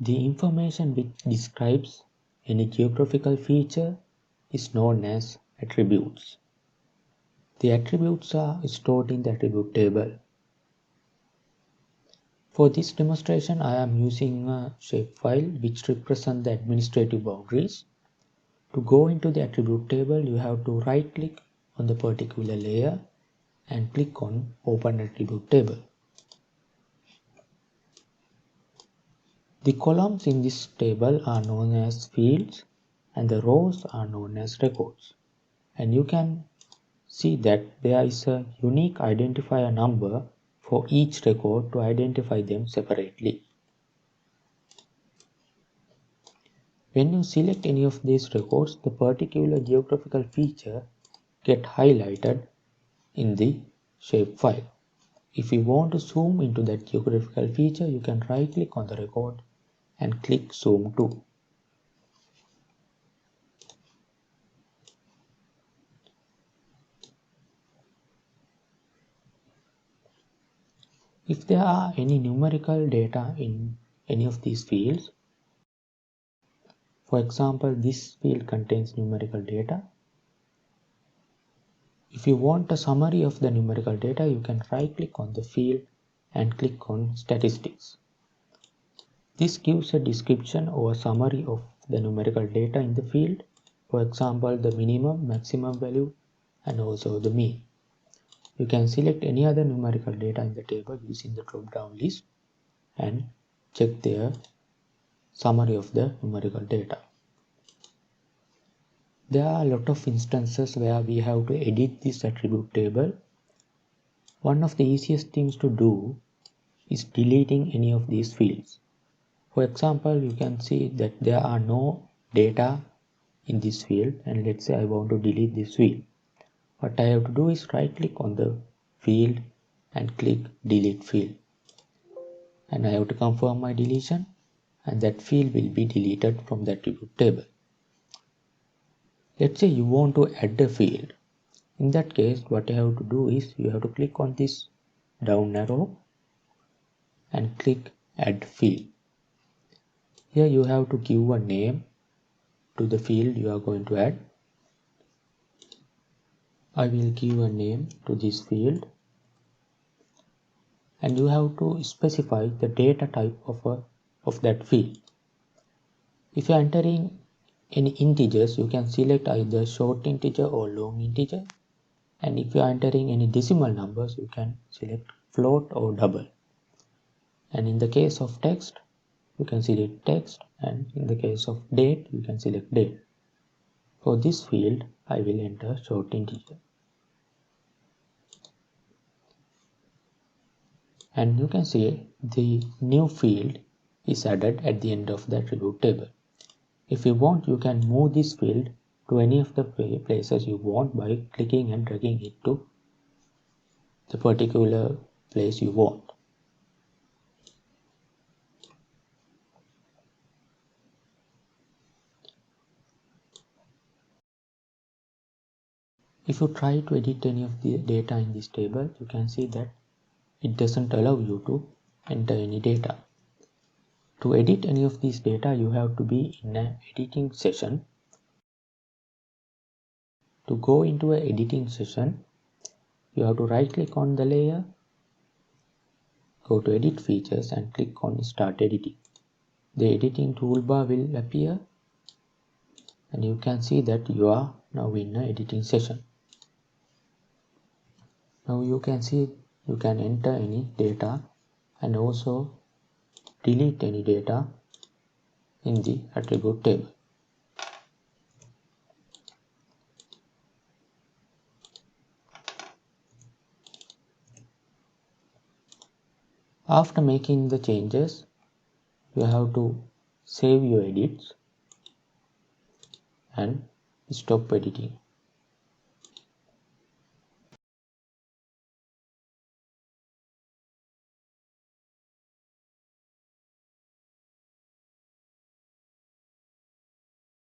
The information which describes any geographical feature is known as attributes. The attributes are stored in the attribute table. For this demonstration, I am using a shapefile which represents the administrative boundaries. To go into the attribute table, you have to right click on the particular layer and click on Open Attribute Table. The columns in this table are known as fields and the rows are known as records. And you can see that there is a unique identifier number for each record to identify them separately. When you select any of these records, the particular geographical feature gets highlighted in the shapefile. If you want to zoom into that geographical feature, you can right click on the record and click Zoom to. If there are any numerical data in any of these fields, for example, this field contains numerical data. If you want a summary of the numerical data, you can right click on the field and click on Statistics. This gives a description or a summary of the numerical data in the field, for example, the minimum, maximum value, and also the mean. You can select any other numerical data in the table using the drop-down list and check their summary of the numerical data. There are a lot of instances where we have to edit this attribute table. One of the easiest things to do is deleting any of these fields. For example, you can see that there are no data in this field, and let's say I want to delete this field. What I have to do is right click on the field and click Delete Field. And I have to confirm my deletion, and that field will be deleted from the attribute table. Let's say you want to add a field. In that case, what you have to do is you have to click on this down arrow and click Add Field. Here you have to give a name to the field you are going to add. I will give a name to this field, and you have to specify the data type of that field. If you are entering any integers, you can select either short integer or long integer, and if you are entering any decimal numbers, you can select float or double. And in the case of text, you can select text, and in the case of date, you can select date. For this field, I will enter short integer. And you can see the new field is added at the end of the attribute table. If you want, you can move this field to any of the places you want by clicking and dragging it to the particular place you want. If you try to edit any of the data in this table, you can see that it doesn't allow you to enter any data. To edit any of these data, you have to be in an editing session. To go into an editing session, you have to right click on the layer, go to Edit Features and click on Start Editing. The editing toolbar will appear, and you can see that you are now in an editing session. Now you can see you can enter any data and also delete any data in the attribute table. After making the changes, you have to save your edits and stop editing.